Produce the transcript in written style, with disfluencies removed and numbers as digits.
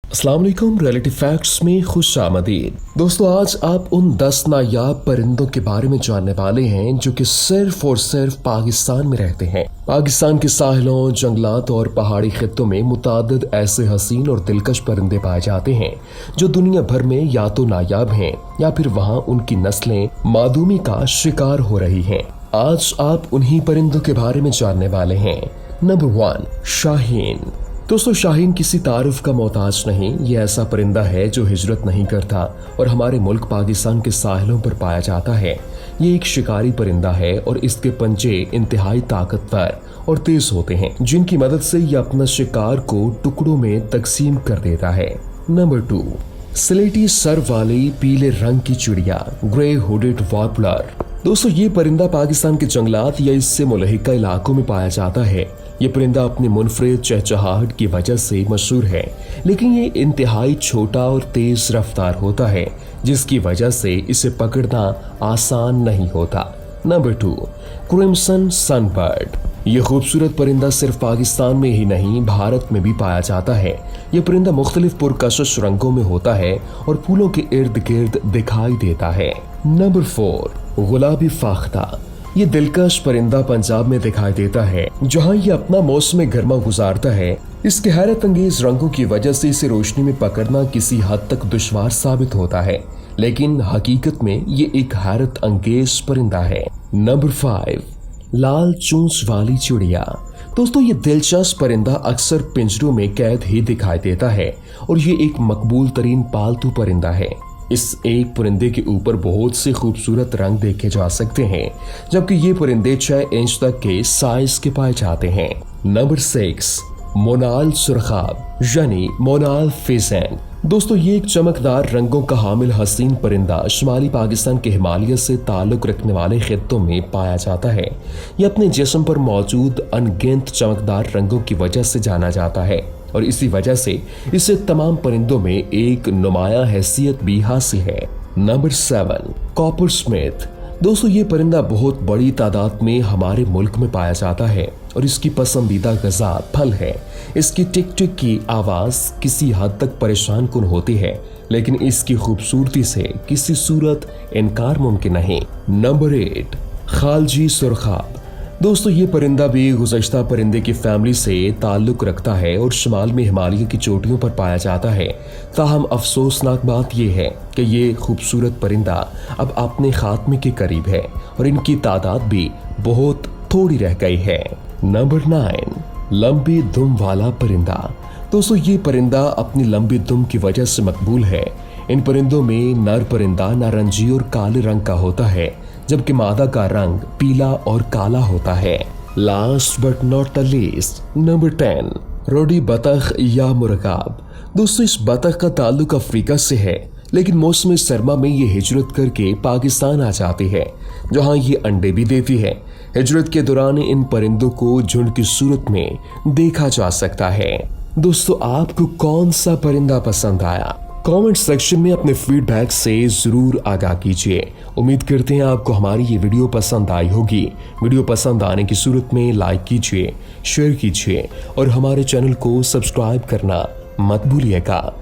अस्सलाम वालेकुम, reality facts में खुश आमदीद। दोस्तों, आज आप उन 10 नायाब परिंदों के बारे में जानने वाले हैं जो कि सिर्फ और सिर्फ पाकिस्तान में रहते हैं। पाकिस्तान के साहिलों, जंगलात और पहाड़ी खित्तों में मुतादिद ऐसे हसीन और दिलकश परिंदे पाए जाते हैं जो दुनिया भर में या तो नायाब हैं या फिर वहाँ उनकी नस्लें मादूमी का शिकार हो रही हैं। आज आप उन्हीं परिंदों के बारे में जानने वाले हैं। नंबर 1, शाहीन। दोस्तों, शाहीन किसी तारुफ का मोहताज नहीं। ये ऐसा परिंदा है जो हिजरत नहीं करता और हमारे मुल्क पाकिस्तान के साहिलों पर पाया जाता है। ये एक शिकारी परिंदा है और इसके पंजे इंतहाई ताकतवर और तेज होते हैं, जिनकी मदद से ये अपना शिकार को टुकड़ों में तकसीम कर देता है। नंबर 2, स्लेटी सर वाली पीले रंग की चिड़िया, ग्रे हुडेड वार्बलर। दोस्तों, ये परिंदा पाकिस्तान के जंगलात या इससे मुलहिका इलाकों में पाया जाता है। ये परिंदा अपनी मुनफरिद चहचहाहट की वजह से मशहूर है, लेकिन ये इंतहाई छोटा और तेज रफ्तार होता है, जिसकी वजह से इसे पकड़ना आसान नहीं होता। Number 2, crimson sunbird. ये खूबसूरत परिंदा सिर्फ पाकिस्तान में ही नहीं, भारत में भी पाया जाता है। ये परिंदा मुख्तलिफ पुरकशिश रंगों में होता है और फूलों के इर्द गिर्द दिखाई देता है। नंबर 4, गुलाबी फाख्ता। ये दिलकश परिंदा पंजाब में दिखाई देता है, जहाँ ये अपना मौसम गर्मा गुजारता है। इसके हैरत अंगेज रंगों की वजह से इसे रोशनी में पकड़ना किसी हद तक दुश्वार साबित होता है, लेकिन हकीकत में ये एक हैरत अंगेज परिंदा है। नंबर 5, लाल चूंच वाली चिड़िया। दोस्तों, ये दिलचस्प परिंदा अक्सर पिंजरों में कैद ही दिखाई देता है और ये एक मकबूल तरीन पालतू परिंदा है। इस एक परिंदे के ऊपर बहुत से खूबसूरत रंग देखे जा सकते हैं, जबकि ये परिंदे 6 इंच तक के साइज के पाए जाते हैं। नंबर 6, मोनाल सुरखाब यानी मोनाल फेजेंट। दोस्तों, ये एक चमकदार रंगों का हामिल हसीन परिंदा शिमाली पाकिस्तान के हिमालय से ताल्लुक रखने वाले खित्तों में पाया जाता है। ये अपने जिस्म पर मौजूद अनगिनत चमकदार रंगों की वजह से जाना जाता है और इसी वजह से इसे तमाम परिंदों में एक नुमाया हैसियत भी हासिल है। Number 7, copper Smith. दोस्तों, ये परिंदा बहुत बड़ी तादाद में हमारे मुल्क में पाया जाता है और इसकी पसंदीदा ग़िज़ा फल है। इसकी टिक टिक की आवाज किसी हद तक परेशान कुन होती है, लेकिन इसकी खूबसूरती से किसी सूरत इनकार मुमकिन नहीं। नंबर 8, खालजी सुरखाब। दोस्तों, ये परिंदा भी गुज़श्ता परिंदे की फैमिली से ताल्लुक रखता है और शिमाल में हिमालय की चोटियों पर पाया जाता है। ताहम अफसोसनाक बात यह है कि ये खूबसूरत परिंदा अब अपने खात्मे के करीब है और इनकी तादाद भी बहुत थोड़ी रह गई है। नंबर 9, लंबी दुम वाला परिंदा। दोस्तों, ये परिंदा अपनी लंबी दुम की वजह से मकबूल है। इन परिंदों में नर परिंदा नारंगी और काले रंग का होता है, जबकि मादा का रंग पीला और काला होता है। Last but not the least, number 10, रोडी बतख या मुर्गाब। दोस्तों, इस बतख का ताल्लुक अफ्रीका से है, लेकिन मौसम सरमा में ये हिजरत करके पाकिस्तान आ जाती है, जहां ये अंडे भी देती है। हिजरत के दौरान इन परिंदों को झुंड की सूरत में देखा जा सकता है। दोस्तों, आपको कौन सा परिंदा पसंद आया? कमेंट सेक्शन में अपने फीडबैक से जरूर आगाह कीजिए। उम्मीद करते हैं आपको हमारी ये वीडियो पसंद आई होगी। वीडियो पसंद आने की सूरत में लाइक कीजिए, शेयर कीजिए और हमारे चैनल को सब्सक्राइब करना मत भूलिएगा।